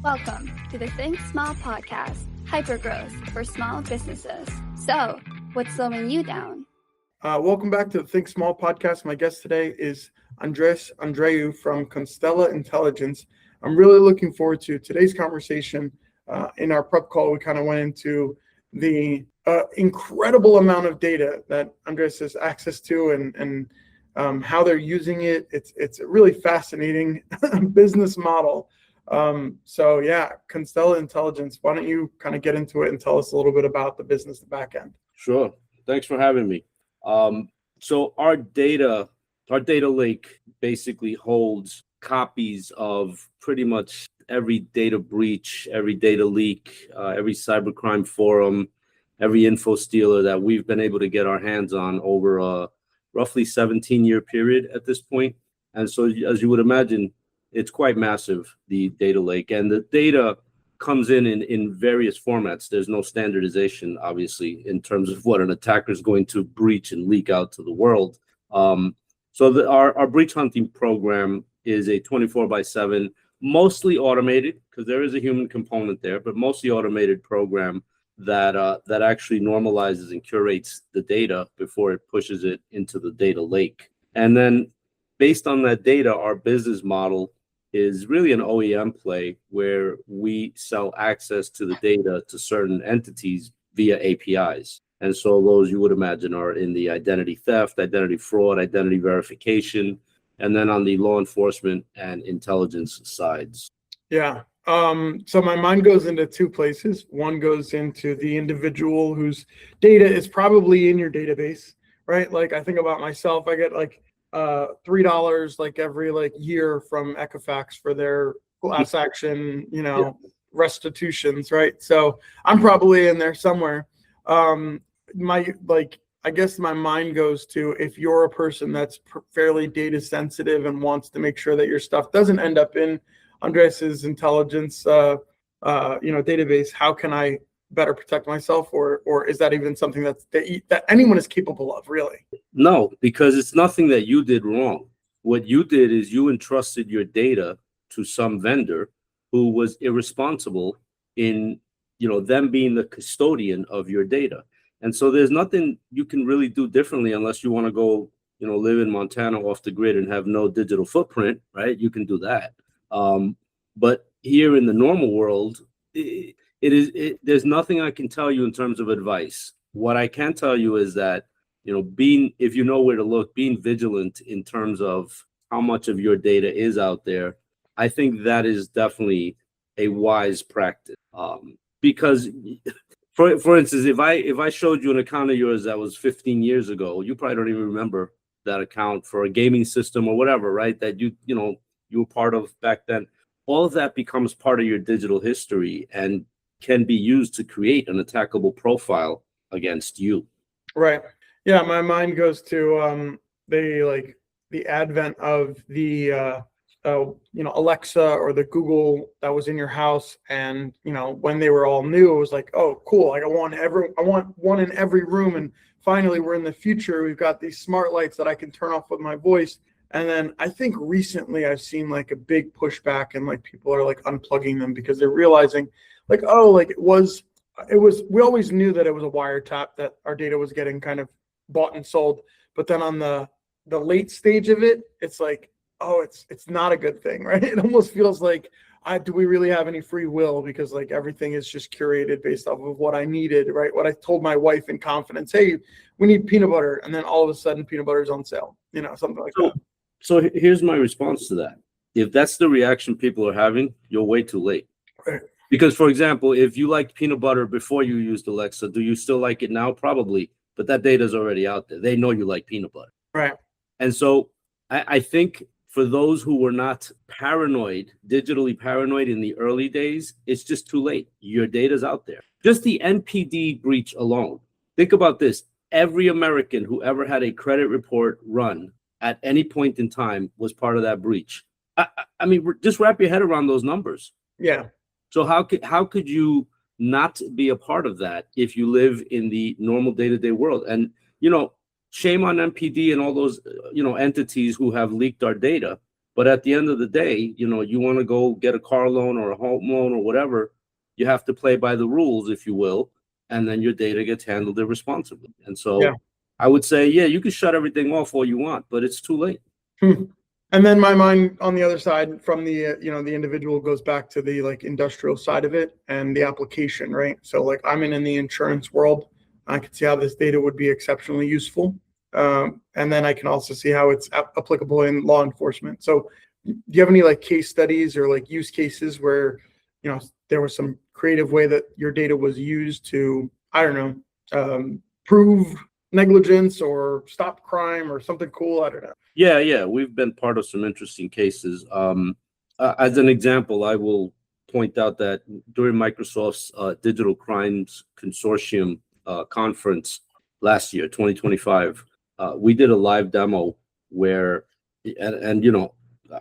Welcome to the Think Small podcast, hypergrowth for small businesses. So, what's slowing you down? Welcome back to the Think Small podcast. My guest today is Andreas Andreu from Constella Intelligence. I'm really looking forward to today's conversation. In our prep call, we kind of went into the incredible amount of data that Andreas has access to and how they're using it. It's a really fascinating business model. Constella Intelligence, why don't you kind of get into it and tell us a little bit about the business, the back end? Sure. Thanks for having me. So our data lake basically holds copies of pretty much every data breach, every data leak, every cybercrime forum, every info stealer that we've been able to get our hands on over a roughly 17-year period at this point. And so, as you would imagine, it's quite massive, the data lake. And the data comes in various formats. There's no standardization, obviously, in terms of what an attacker is going to breach and leak out to the world. Our breach hunting program is a 24/7, mostly automated, because there is a human component there, but mostly automated program that actually normalizes and curates the data before it pushes it into the data lake. And then based on that data, our business model is really an OEM play where we sell access to the data to certain entities via APIs. And so those, you would imagine, are in the identity theft, identity fraud, identity verification, and then on the law enforcement and intelligence sides. Yeah. So my mind goes into two places. One goes into the individual whose data is probably in your database, right? Like I think about myself, I get like $3 like every year from Equifax for their class action, restitutions, right? So I'm probably in there somewhere. I guess my mind goes to, if you're a person that's fairly data sensitive and wants to make sure that your stuff doesn't end up in Andreas's intelligence database, how can I better protect myself, or is that even something that anyone is capable of, really? No, because it's nothing that you did wrong. What you did is you entrusted your data to some vendor who was irresponsible in them being the custodian of your data. And so there's nothing you can really do differently unless you want to go live in Montana off the grid and have no digital footprint, right? You can do that. But here in the normal world, there's nothing I can tell you in terms of advice. What I can tell you is that, if you know where to look, being vigilant in terms of how much of your data is out there, I think that is definitely a wise practice. Because for instance, if I showed you an account of yours that was 15 years ago, you probably don't even remember that account for a gaming system or whatever, right? That you were part of back then. All of that becomes part of your digital history and can be used to create an attackable profile against you. Right. Yeah, my mind goes to the advent of the Alexa or the Google that was in your house, and when they were all new, it was like, oh, cool! Like I want one in every room, and finally we're in the future. We've got these smart lights that I can turn off with my voice. And then I think recently I've seen like a big pushback, and like people are like unplugging them because they're realizing we always knew that it was a wiretap, that our data was getting kind of bought and sold. But then on the late stage of it, it's like, oh, it's not a good thing, right? It almost feels like, do we really have any free will? Because like everything is just curated based off of what I needed, right? What I told my wife in confidence, hey, we need peanut butter. And then all of a sudden peanut butter is on sale, something like that. So here's my response to that. If that's the reaction people are having, you're way too late. Right. Because, for example, if you liked peanut butter before you used Alexa, do you still like it now? Probably. But that data is already out there. They know you like peanut butter. Right. And so I think for those who were not digitally paranoid in the early days, it's just too late. Your data's out there. Just the NPD breach alone. Think about this. Every American who ever had a credit report run at any point in time was part of that breach. I mean, just wrap your head around those numbers. Yeah. So how could you not be a part of that if you live in the normal day-to-day world? And, shame on MPD and all those, entities who have leaked our data. But at the end of the day, you know, you want to go get a car loan or a home loan or whatever, you have to play by the rules, if you will, and then your data gets handled irresponsibly. And so Yeah. I would say, yeah, you can shut everything off all you want, but it's too late. And then my mind on the other side from the, the individual goes back to the like industrial side of it and the application, right? So like I'm in the insurance world. I can see how this data would be exceptionally useful. And then I can also see how it's applicable in law enforcement. So do you have any like case studies or like use cases where, there was some creative way that your data was used to, I don't know, prove negligence or stop crime or something cool? I don't know. Yeah, we've been part of some interesting cases. As an example, I will point out that during Microsoft's Digital Crimes Consortium conference last year, 2025, we did a live demo where, and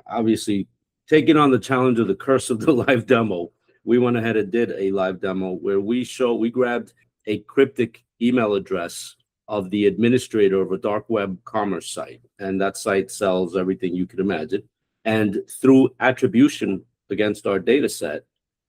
obviously taking on the challenge of the curse of the live demo, we went ahead and did a live demo where we grabbed a cryptic email address of the administrator of a dark web commerce site. And that site sells everything you could imagine. And through attribution against our data set,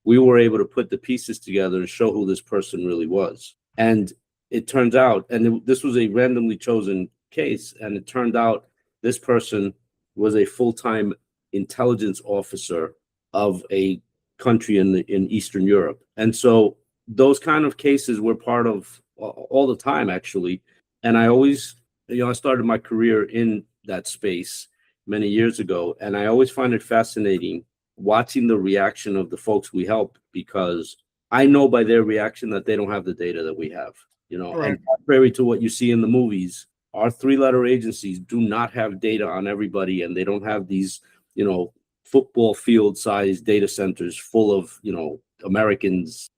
we were able to put the pieces together and show who this person really was. And it turns out, and this was a randomly chosen case, and it turned out this person was a full-time intelligence officer of a country in Eastern Europe. And so those kind of cases were part of all the time, actually. And I always, I started my career in that space many years ago, and I always find it fascinating watching the reaction of the folks we help, because I know by their reaction that they don't have the data that we have, Right. And contrary to what you see in the movies, our 3-letter agencies do not have data on everybody, and they don't have these, football field sized data centers full of, Americans,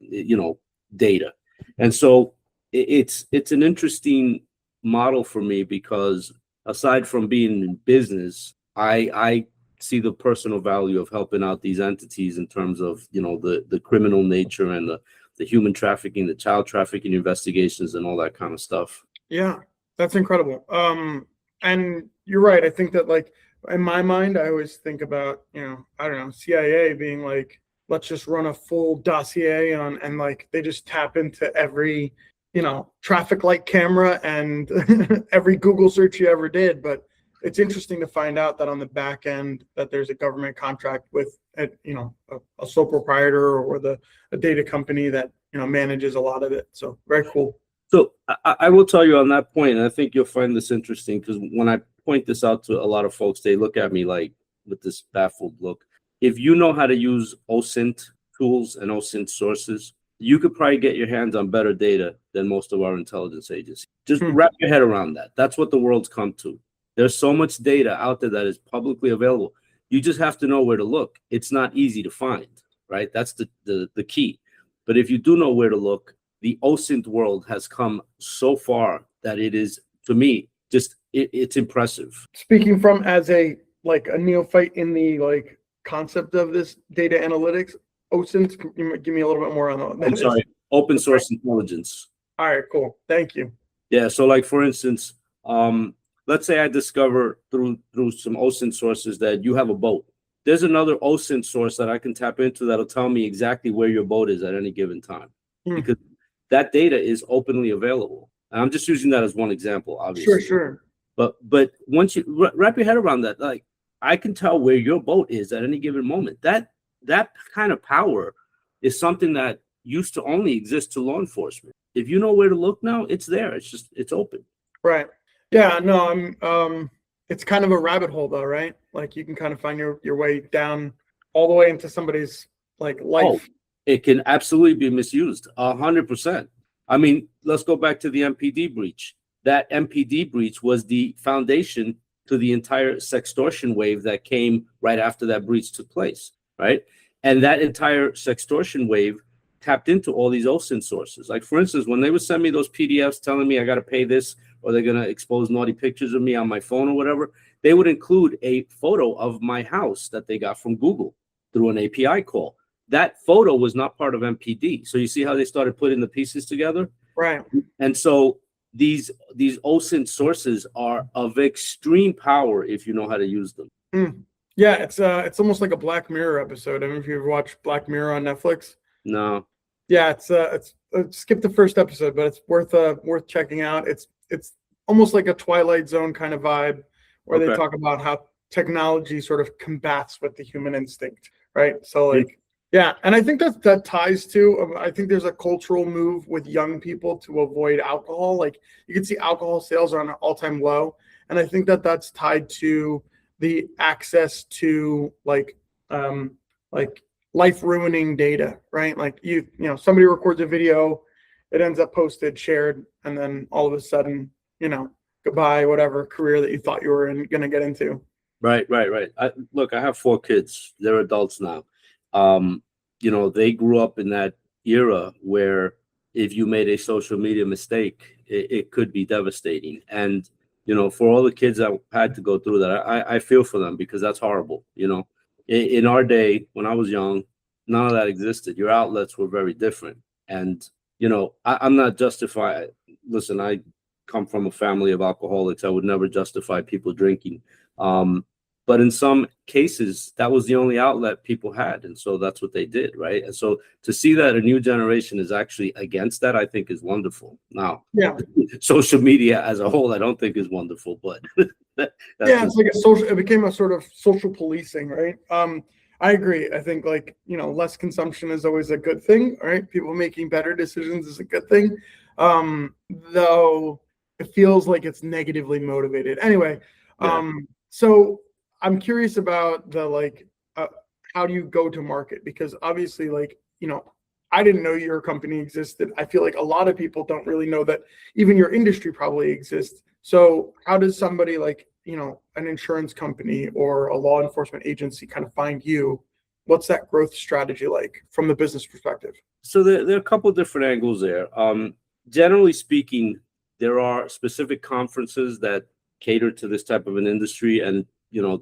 data. And so it's an interesting model for me, because aside from being in business, I see the personal value of helping out these entities in terms of, the criminal nature and the human trafficking, the child trafficking investigations and all that kind of stuff. Yeah, that's incredible. And you're right. I think that like in my mind, I always think about, I don't know, CIA being like, let's just run a full dossier on, and like they just tap into every, traffic light camera and every Google search you ever did. But it's interesting to find out that on the back end that there's a government contract with, a sole proprietor or a data company that, manages a lot of it. So very cool. So I will tell you on that point, and I think you'll find this interesting, because when I point this out to a lot of folks, they look at me like with this baffled look. If you know how to use OSINT tools and OSINT sources, you could probably get your hands on better data than most of our intelligence agencies. Just wrap your head around that. That's what the world's come to. There's so much data out there that is publicly available. You just have to know where to look. It's not easy to find, right? That's the key. But if you do know where to look, the OSINT world has come so far that it is, to me, just it's impressive. Speaking from as a neophyte in the like concept of this data analytics, OSINT, give me a little bit more on that. I'm sorry, open source intelligence. All right, cool. Thank you. Yeah, so like for instance, let's say I discover through some OSINT sources that you have a boat. There's another OSINT source that I can tap into that'll tell me exactly where your boat is at any given time, because that data is openly available. And I'm just using that as one example, obviously. Sure. But once you wrap your head around that, like I can tell where your boat is at any given moment. That kind of power is something that used to only exist to law enforcement. If you know where to look now, it's there. It's open. Right. Yeah. No. It's kind of a rabbit hole, though, right? Like you can kind of find your way down all the way into somebody's like life. Oh, it can absolutely be misused 100%. I mean, let's go back to the MPD breach. That MPD breach was the foundation to the entire sextortion wave that came right after that breach took place, right? And that entire sextortion wave tapped into all these OSINT sources. Like, for instance, when they would send me those PDFs telling me I got to pay this, or they're going to expose naughty pictures of me on my phone or whatever, they would include a photo of my house that they got from Google through an API call. That photo was not part of MPD. So you see how they started putting the pieces together? Right. And so these OSINT sources are of extreme power if you know how to use them. Yeah, it's almost like a Black Mirror episode. I don't know if you ever watched Black Mirror on Netflix. No. Yeah, it's skip the first episode, but it's worth checking out. It's almost like a Twilight Zone kind of vibe, where they Okay. talk about how technology sort of combats with the human instinct, right? So Yeah. like, yeah, and I think that ties to. I think there's a cultural move with young people to avoid alcohol. Like you can see alcohol sales are on an all-time low, and I think that's tied to the access to like life-ruining data, right? Like somebody records a video, it ends up posted, shared, and then all of a sudden, goodbye, whatever career that you thought you were going to get into. Right. Look, I have 4 kids. They're adults now. They grew up in that era where if you made a social media mistake, it could be devastating. And, for all the kids that had to go through that, I feel for them because that's horrible. In our day, when I was young, none of that existed. Your outlets were very different. And, I'm not justified. Listen, I come from a family of alcoholics. I would never justify people drinking. But in some cases, that was the only outlet people had. And so that's what they did, right? And so to see that a new generation is actually against that, I think is wonderful. Now, Yeah. Social media as a whole, I don't think is wonderful, but it's like it became a sort of social policing, right? I agree. I think less consumption is always a good thing, right? People making better decisions is a good thing. Though it feels like it's negatively motivated. Anyway, so I'm curious about the how do you go to market? Because obviously, I didn't know your company existed. I feel like a lot of people don't really know that even your industry probably exists. So how does somebody an insurance company or a law enforcement agency kind of find you? What's that growth strategy like from the business perspective? So there are a couple of different angles there. Generally speaking, there are specific conferences that cater to this type of an industry, and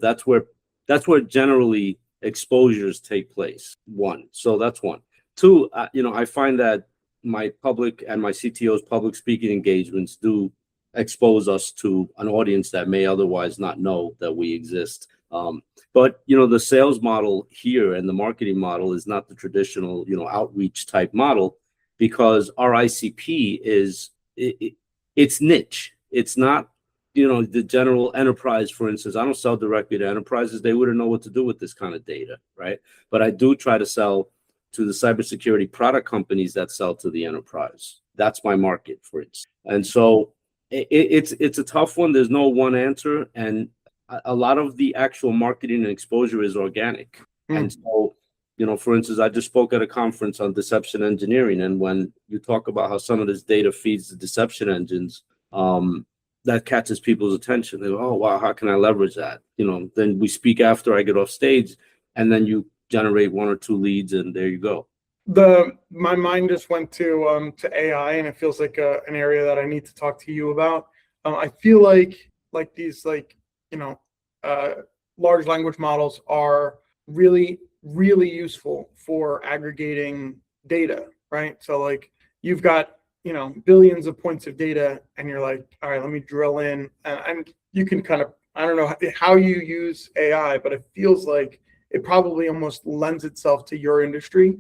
that's where generally exposures take place. One, so that's one. Two, I find that my public and my CTO's public speaking engagements do expose us to an audience that may otherwise not know that we exist. But the sales model here and the marketing model is not the traditional outreach type model, because our ICP is it's niche. It's not the general enterprise. For instance, I don't sell directly to enterprises. They wouldn't know what to do with this kind of data, right? But I do try to sell to the cybersecurity product companies that sell to the enterprise. That's my market, for instance. And so it's a tough one. There's no one answer, and a lot of the actual marketing and exposure is organic. And so, for instance, I just spoke at a conference on deception engineering, and when you talk about how some of this data feeds the deception engines, that catches people's attention. They go, oh, wow, how can I leverage that? Then we speak after I get off stage, and then you generate 1 or 2 leads, and there you go. My mind just went to AI, and it feels like an area that I need to talk to you about. I feel like these large language models are really, really useful for aggregating data, right? So you've got billions of points of data, and you're like, all right, let me drill in, and you can kind of, I don't know how you use AI, but it feels like it probably almost lends itself to your industry.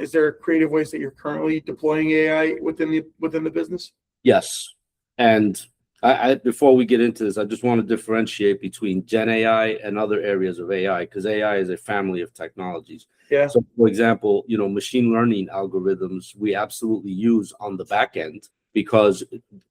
Is there creative ways that you're currently deploying AI within the business? Yes. And I before we get into this, I just want to differentiate between Gen AI and other areas of AI, because AI is a family of technologies. Yeah. So, for example, machine learning algorithms we absolutely use on the back end, because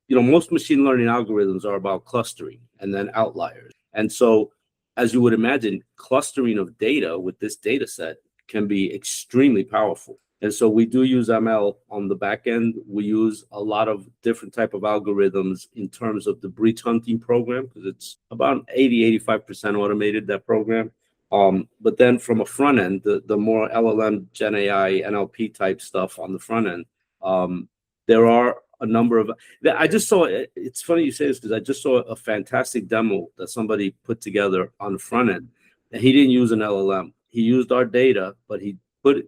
most machine learning algorithms are about clustering and then outliers. And so, as you would imagine, clustering of data with this data set can be extremely powerful. And so we do use ML on the back end. We use a lot of different type of algorithms in terms of the breach hunting program, because it's about 80-85% automated, that program. But then from a front end, the more LLM, Gen AI, NLP type stuff on the front end, there are a number of, I just saw, it's funny you say this, because I just saw a fantastic demo that somebody put together on the front end. And he didn't use an LLM. He used our data, but he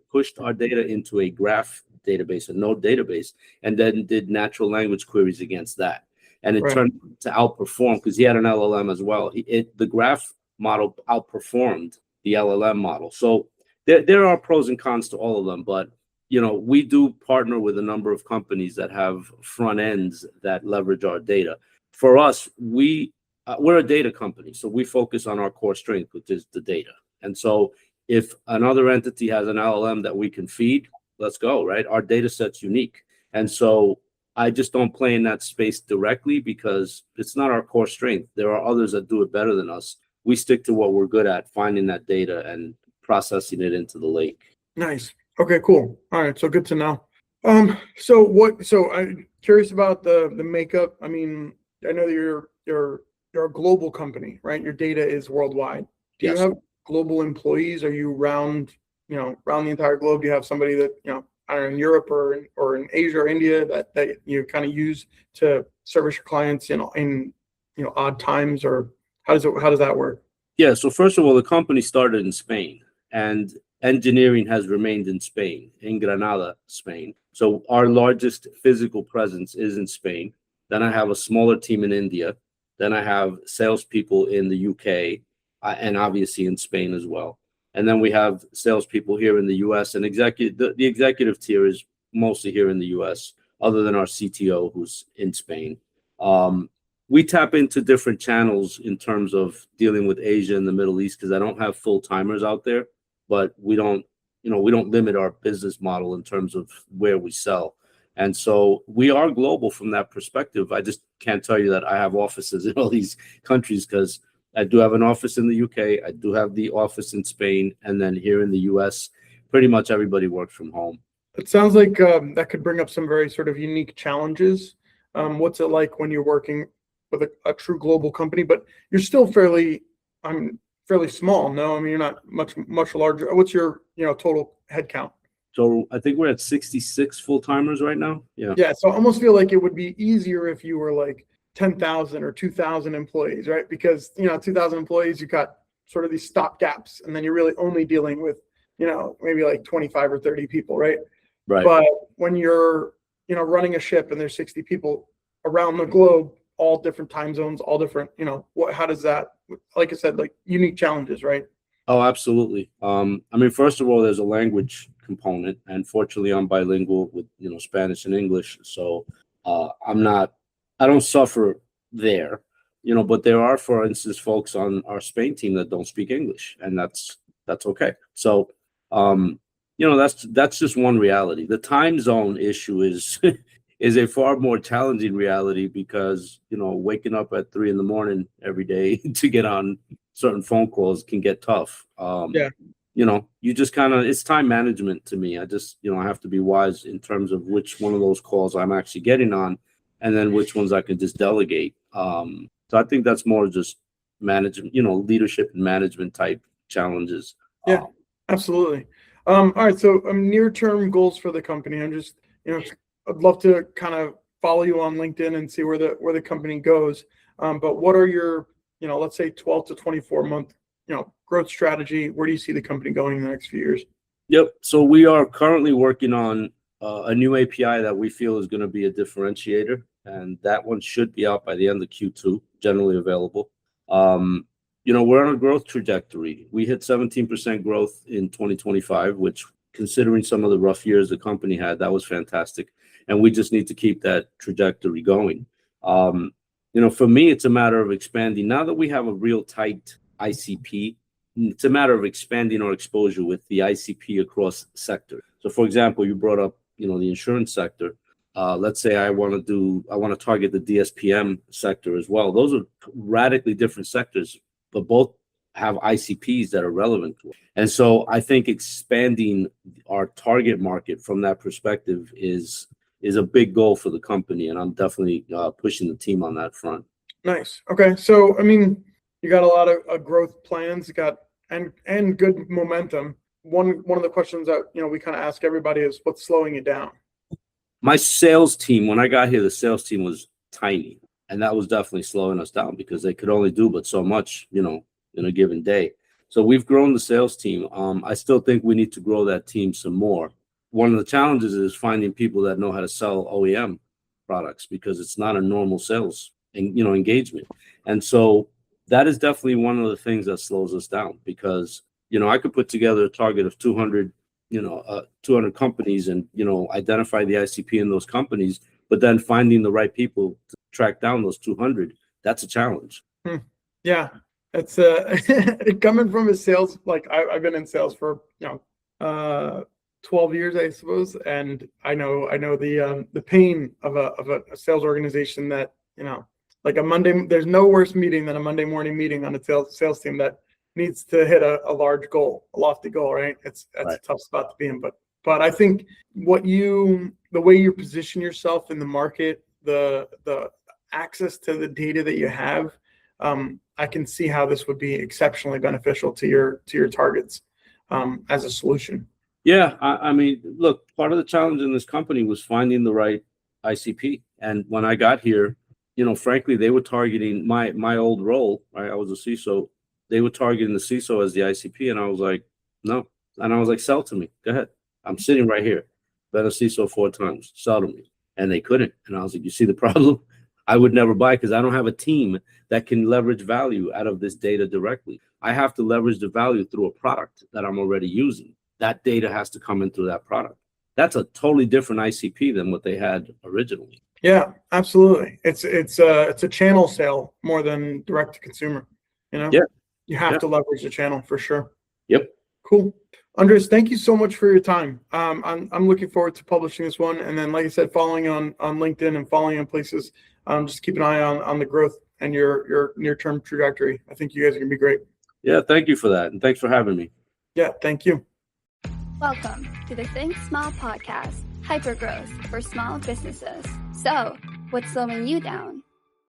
pushed our data into a graph database, a node database, and then did natural language queries against that. And it turned to outperform, because he had an LLM as well. The graph model outperformed the LLM model. So there are pros and cons to all of them, but we do partner with a number of companies that have front ends that leverage our data. For us, we're a data company, so we focus on our core strength, which is the data. And so if another entity has an LLM that we can feed, let's go, right? Our data set's unique. And so I just don't play in that space directly because it's not our core strength. There are others that do it better than us. We stick to what we're good at, finding that data and processing it into the lake. Nice. Okay, cool. All right, so good to know. So I'm curious about the makeup. I mean, I know that you're a global company, right? Your data is worldwide. Do you have global employees? Are you around the entire globe? Do you have somebody that, I don't know, in Europe or in Asia or India that you kind of use to service your clients, in odd times, or how does that work? Yeah, so first of all, the company started in Spain, and engineering has remained in Spain, in Granada, Spain. So our largest physical presence is in Spain. Then I have a smaller team in India. Then I have salespeople in the UK, and obviously in Spain as well. And then we have salespeople here in the US, and the executive tier is mostly here in the US, other than our CTO who's in Spain. We tap into different channels in terms of dealing with Asia and the Middle East because I don't have full timers out there, but we don't limit our business model in terms of where we sell. And so we are global from that perspective. I just can't tell you that I have offices in all these countries because I do have an office in the UK. I do have the office in Spain. And then here in the US, pretty much everybody works from home. It sounds like that could bring up some very sort of unique challenges. What's it like when you're working with a true global company, but you're still fairly small? No, I mean, you're not much larger. What's your total head count? So I think we're at 66 full-timers right now. Yeah. So I almost feel like it would be easier if you were like 10,000 or 2,000 employees, right? Because 2,000 employees, you got sort of these stop gaps, and then you're really only dealing with maybe like 25 or 30 people, right? Right. But when you're running a ship and there's 60 people around the globe, all different time zones, all different, how does that, like I said, like unique challenges, right? Oh, absolutely. I mean, first of all, there's a language component, and fortunately I'm bilingual with, Spanish and English. So I don't suffer there, but there are, for instance, folks on our Spain team that don't speak English, and that's okay. So, that's just one reality. The time zone issue is is a far more challenging reality because, waking up at 3 a.m. every day to get on certain phone calls can get tough. You just kind of, it's time management to me. I just, I have to be wise in terms of which one of those calls I'm actually getting on and then which ones I can just delegate. So I think that's more just management, leadership and management type challenges. Yeah, absolutely. All right. So near-term goals for the company. I'm just, I'd love to kind of follow you on LinkedIn and see where the company goes. But what are your, let's say 12 to 24 month, growth strategy? Where do you see the company going in the next few years? Yep. So we are currently working on a new API that we feel is going to be a differentiator, and that one should be out by the end of Q2, generally available. We're on a growth trajectory. We hit 17% growth in 2025, which, considering some of the rough years the company had, that was fantastic. And we just need to keep that trajectory going. For me, it's a matter of expanding. Now that we have a real tight ICP, it's a matter of expanding our exposure with the ICP across sectors. So, for example, you brought up, the insurance sector. Let's say I want to target the DSPM sector as well. Those are radically different sectors, but both have ICPs that are relevant to it. And so I think expanding our target market from that perspective is a big goal for the company, and I'm definitely pushing the team on that front. Nice. Okay. So, I mean, you got a lot of growth plans, and good momentum. One of the questions that, we kind of ask everybody is what's slowing you down? My sales team, when I got here, the sales team was tiny, and that was definitely slowing us down because they could only do but so much, in a given day. So we've grown the sales team. I still think we need to grow that team some more. One of the challenges is finding people that know how to sell OEM products because it's not a normal sales engagement. And so that is definitely one of the things that slows us down, because, I could put together a target of 200, 200 companies and, identify the ICP in those companies, but then finding the right people to track down those 200, that's a challenge. Yeah, it's coming from a sales, like I've been in sales for 12 years, I suppose, and I know the pain of a sales organization that like a Monday. There's no worse meeting than a Monday morning meeting on a sales team that needs to hit a large goal, a lofty goal, right? That's right. A tough spot to be in, but I think the way you position yourself in the market, the access to the data that you have, I can see how this would be exceptionally beneficial to your targets as a solution. Yeah, I mean, look, part of the challenge in this company was finding the right ICP. And when I got here, frankly, they were targeting my old role, right? I was a CISO. They were targeting the CISO as the ICP. And I was like, no. And I was like, sell to me. Go ahead. I'm sitting right here. Been a CISO 4 times. Sell to me. And they couldn't. And I was like, you see the problem? I would never buy, because I don't have a team that can leverage value out of this data directly. I have to leverage the value through a product that I'm already using. That data has to come in through that product. That's a totally different ICP than what they had originally. Yeah, absolutely. It's a channel sale more than direct to consumer. Yeah. You have to leverage the channel for sure. Yep. Cool. Andreas, thank you so much for your time. I'm looking forward to publishing this one, and then, like I said, following on LinkedIn and following on places. Just keep an eye on the growth and your near-term trajectory. I think you guys are gonna be great. Yeah, thank you for that, and thanks for having me. Yeah, thank you. Welcome to the Think Small podcast, hypergrowth for small businesses. So, what's slowing you down?